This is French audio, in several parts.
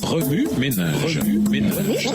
Remue ménage. Remue ménage.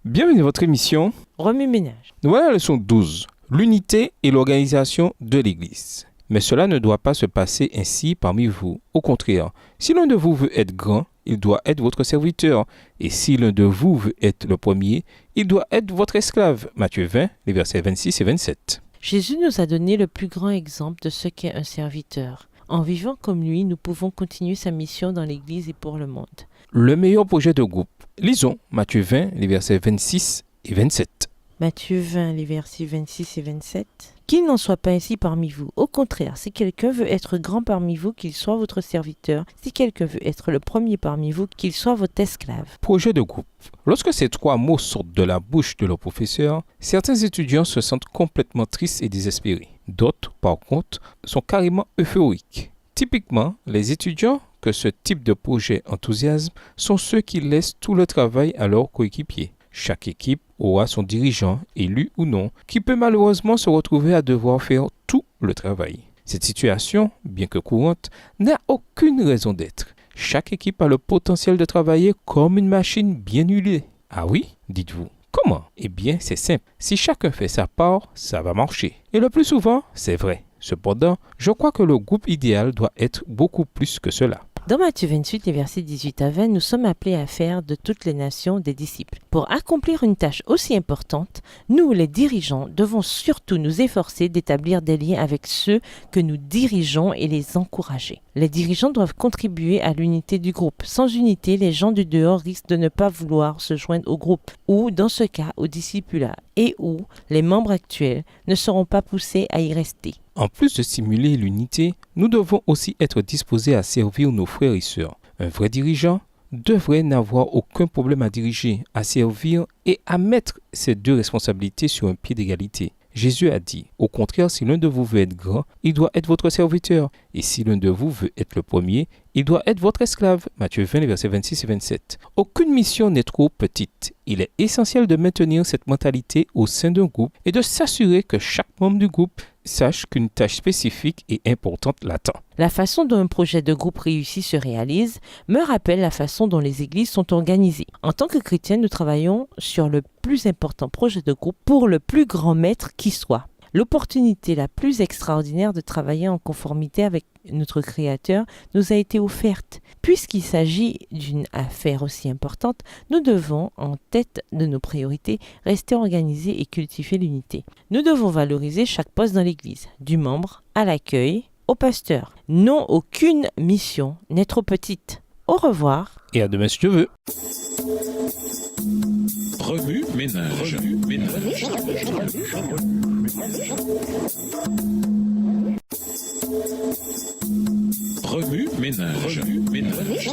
Bienvenue à votre émission. Remue ménage. Nous voilà à la leçon 12. L'unité et l'organisation de l'Église. Mais cela ne doit pas se passer ainsi parmi vous. Au contraire, si l'un de vous veut être grand, il doit être votre serviteur. Et si l'un de vous veut être le premier, il doit être votre esclave. Matthieu 20, les versets 26 et 27. Jésus nous a donné le plus grand exemple de ce qu'est un serviteur. En vivant comme lui, nous pouvons continuer sa mission dans l'Église et pour le monde. Le meilleur projet de groupe. Lisons Matthieu 20, les versets 26 et 27. Matthieu 20, les versets 26 et 27. Qu'il n'en soit pas ainsi parmi vous. Au contraire, si quelqu'un veut être grand parmi vous, qu'il soit votre serviteur. Si quelqu'un veut être le premier parmi vous, qu'il soit votre esclave. Projet de groupe. Lorsque ces trois mots sortent de la bouche de leur professeur, certains étudiants se sentent complètement tristes et désespérés. D'autres, par contre, sont carrément euphoriques. Typiquement, les étudiants que ce type de projet enthousiasme sont ceux qui laissent tout le travail à leurs coéquipiers. Chaque équipe aura son dirigeant, élu ou non, qui peut malheureusement se retrouver à devoir faire tout le travail. Cette situation, bien que courante, n'a aucune raison d'être. Chaque équipe a le potentiel de travailler comme une machine bien huilée. Ah oui, dites-vous. Comment? Eh bien, c'est simple. Si chacun fait sa part, ça va marcher. Et le plus souvent, c'est vrai. Cependant, je crois que le groupe idéal doit être beaucoup plus que cela. Dans Matthieu 28, les versets 18 à 20, nous sommes appelés à faire de toutes les nations des disciples. Pour accomplir une tâche aussi importante, nous, les dirigeants, devons surtout nous efforcer d'établir des liens avec ceux que nous dirigeons et les encourager. Les dirigeants doivent contribuer à l'unité du groupe. Sans unité, les gens du dehors risquent de ne pas vouloir se joindre au groupe ou, dans ce cas, au discipulat et où les membres actuels ne seront pas poussés à y rester. En plus de stimuler l'unité, nous devons aussi être disposés à servir nos frères et sœurs. Un vrai dirigeant devrait n'avoir aucun problème à diriger, à servir et à mettre ces deux responsabilités sur un pied d'égalité. Jésus a dit, au contraire, si l'un de vous veut être grand, il doit être votre serviteur. Et si l'un de vous veut être le premier, il doit être votre esclave. Matthieu 20, les versets 26 et 27. Aucune mission n'est trop petite. Il est essentiel de maintenir cette mentalité au sein d'un groupe et de s'assurer que chaque membre du groupe sache qu'une tâche spécifique et importante l'attend. La façon dont un projet de groupe réussi se réalise me rappelle la façon dont les églises sont organisées. En tant que chrétiens, nous travaillons sur le plus important projet de groupe pour le plus grand maître qui soit. L'opportunité la plus extraordinaire de travailler en conformité avec notre Créateur nous a été offerte. Puisqu'il s'agit d'une affaire aussi importante, nous devons, en tête de nos priorités, rester organisés et cultiver l'unité. Nous devons valoriser chaque poste dans l'Église, du membre à l'accueil, au pasteur. Non, aucune mission n'est trop petite. Au revoir. Et à demain si Dieu veut. Remue ménage. Remue ménage.